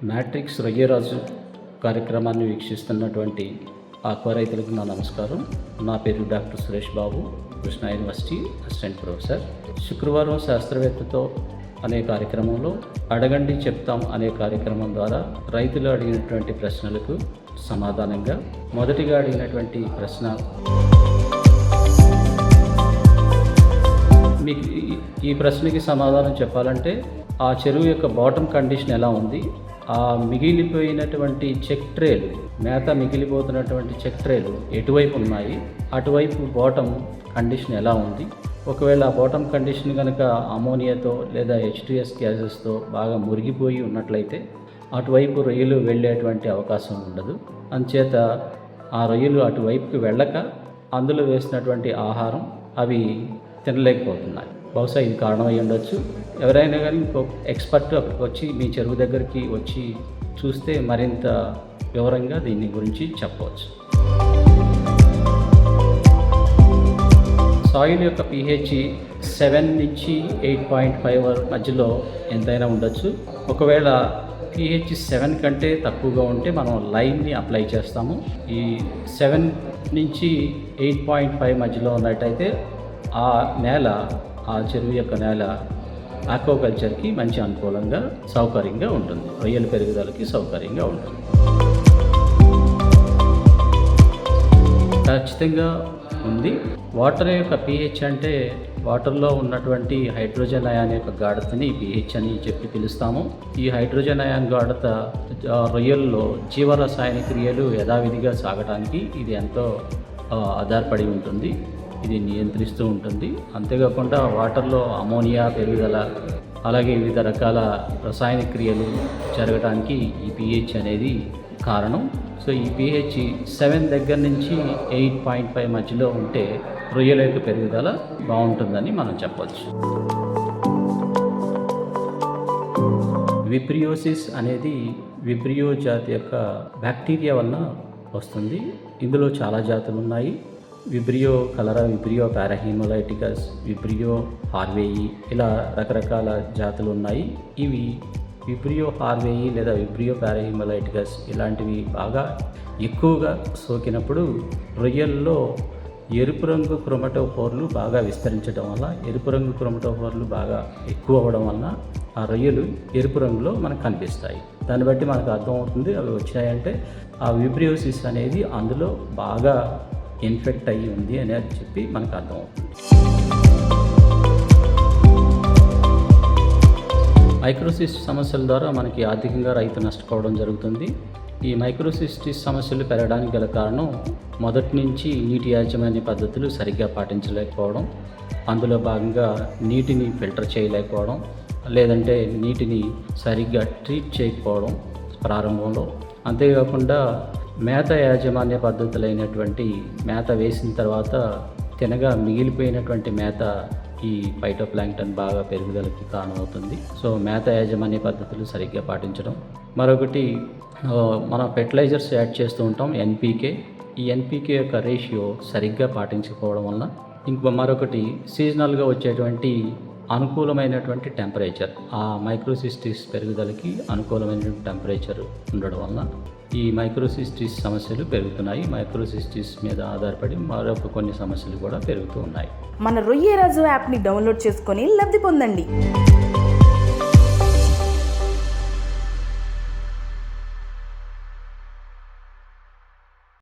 Matrix Royyaraju కార్యక్రమాన్ని వీక్షిస్తున్నటువంటి aqua రైతులకు నా నమస్కారం. నా పేరు doctor Suresh Babu, Krishna university assistant professor. శుక్రవారం శాస్త్రవేత్తతో అనే కార్యక్రమంలో అడగండి చెప్తాం అనే కార్యక్రమం ద్వారా రైతులు అడిగినటువంటి ప్రశ్నలకు సమాధానంగా మొదటిగా అడిగినటువంటి ప్రశ్న, మీకు ఈ ప్రశ్నకి సమాధానం చెప్పాలంటే ఆ చెరువు యొక్క బాటమ్ కండిషన్ ఎలా ఉంది, ఆ మిగిలిపోయినటువంటి చెక్ ట్రేలు, మేత మిగిలిపోతున్నటువంటి చెక్ ట్రేలు ఎటువైపు ఉన్నాయి, అటువైపు బాటమ్ కండిషన్ ఎలా ఉంది, ఒకవేళ ఆ బాటమ్ కండిషన్ కనుక అమోనియాతో లేదా H2S గ్యాసెస్తో బాగా మురిగిపోయి ఉన్నట్లయితే అటువైపు రొయ్యలు వెళ్ళేటువంటి అవకాశం ఉండదు. అందుచేత ఆ రొయ్యలు అటువైపుకి వెళ్ళక అందులో వేసినటువంటి ఆహారం అవి తినలేకపోతున్నాయి. బహుశా ఇది కారణమై ఉండొచ్చు. ఎవరైనా కానీ ఇంకో ఎక్స్పర్ట్ అక్కడికి వచ్చి మీ చెరువు దగ్గరికి వచ్చి చూస్తే మరింత వివరంగా దీని గురించి చెప్పవచ్చు. సాయిల్ యొక్క pH 7 నుంచి 8.5 మధ్యలో ఎంతైనా ఉండొచ్చు. ఒకవేళ pH 7 కంటే తక్కువగా ఉంటే మనం లైమ్ని అప్లై చేస్తాము. ఈ 7 నుంచి 8.5 మధ్యలో ఉన్నట్టయితే ఆ నేల, ఆ చెరువు యొక్క నేల ఆక్వాకల్చర్కి మంచి అనుకూలంగా సౌకర్యంగా ఉంటుంది, రొయ్యల పెరుగుదలకి సౌకర్యంగా ఉంటుంది. ఖచ్చితంగా ఉంది. వాటర్ యొక్క pH అంటే వాటర్లో ఉన్నటువంటి హైడ్రోజన్ అయాన్ యొక్క గాఢతని pH అని చెప్పి పిలుస్తాము. ఈ హైడ్రోజన్ అయాన్ గాఢత రొయ్యల్లో జీవరసాయన క్రియలు యథావిధిగా సాగడానికి ఇది ఎంతో ఆధారపడి ఉంటుంది, ఇది నియంత్రిస్తూ ఉంటుంది. అంతేకాకుండా వాటర్లో అమోనియా పెరుగుదల, అలాగే వివిధ రకాల రసాయన క్రియలు జరగడానికి ఈ pH అనేది కారణం. సో ఈ pH 7 దగ్గర నుంచి 8.5 మధ్యలో ఉంటే రొయ్యల యొక్క పెరుగుదల బాగుంటుందని మనం చెప్పవచ్చు. విబ్రియోసిస్ అనేది విబ్రియో జాతి యొక్క బ్యాక్టీరియా వలన వస్తుంది. ఇందులో చాలా జాతులు ఉన్నాయి. విబ్రియో కలరా, విబ్రియో పారాహీమోలైటికస్, విబ్రియో హార్వేయి, ఇలా రకరకాల జాతులు ఉన్నాయి. ఇవి విబ్రియో హార్వేయి లేదా విబ్రియో పారాహీమోలైటికస్ ఇలాంటివి బాగా ఎక్కువగా సోకినప్పుడు రొయ్యల్లో ఎరుపు రంగు క్రోమటోఫోర్లు బాగా విస్తరించడం వల్ల, ఎరుపు రంగు క్రోమటోఫోర్లు బాగా ఎక్కువ అవ్వడం వలన ఆ రొయ్యలు ఎరుపు రంగులో మనకు కనిపిస్తాయి. దాన్ని బట్టి మనకు అర్థమవుతుంది అవి వచ్చినాయంటే ఆ విబ్రియోసిస్ అనేది అందులో బాగా ఇన్ఫెక్ట్ అయ్యి ఉంది అని చెప్పి మనకు అర్థమవుతుంది. మైక్రోసిస్ట్ సమస్యల ద్వారా మనకి ఆర్థికంగా రైతు నష్టపోవడం జరుగుతుంది. ఈ మైక్రోసిస్టిస్ సమస్యలు పెరగడానికి గల కారణం మొదటి నుంచి నీటి యాజమాన్య పద్ధతులు సరిగ్గా పాటించలేకపోవడం, అందులో భాగంగా నీటిని ఫిల్టర్ చేయలేకపోవడం, లేదంటే నీటిని సరిగ్గా ట్రీట్ చేయకపోవడం ప్రారంభంలో. అంతేకాకుండా మేత యాజమాన్య పద్ధతులైనటువంటి మేత వేసిన తర్వాత తినగా మిగిలిపోయినటువంటి మేత ఈ ఫైటోప్లాంక్టన్ బాగా పెరుగుదలకి కారణమవుతుంది. సో మేత యాజమాన్య పద్ధతులు సరిగ్గా పాటించడం. మరొకటి, మనం ఫెర్టిలైజర్స్ యాడ్ చేస్తూ ఉంటాం NPK. ఈ NPK యొక్క రేషియో సరిగ్గా పాటించకపోవడం వలన, మరొకటి సీజనల్గా వచ్చేటువంటి అనుకూలమైనటువంటి టెంపరేచర్, ఆ మైక్రోసిస్టిస్ పెరుగుదలకి అనుకూలమైనటువంటి టెంపరేచర్ ఉండడం వలన ఈ మైక్రోసిస్టిస్ సమస్యలు పెరుగుతున్నాయి. మైక్రోసిస్టిస్ మీద ఆధారపడి మరొక కొన్ని సమస్యలు కూడా పెరుగుతూ ఉన్నాయి. మన రొయ్యరాజు యాప్ని డౌన్లోడ్ చేసుకొని లబ్ధి పొందండి.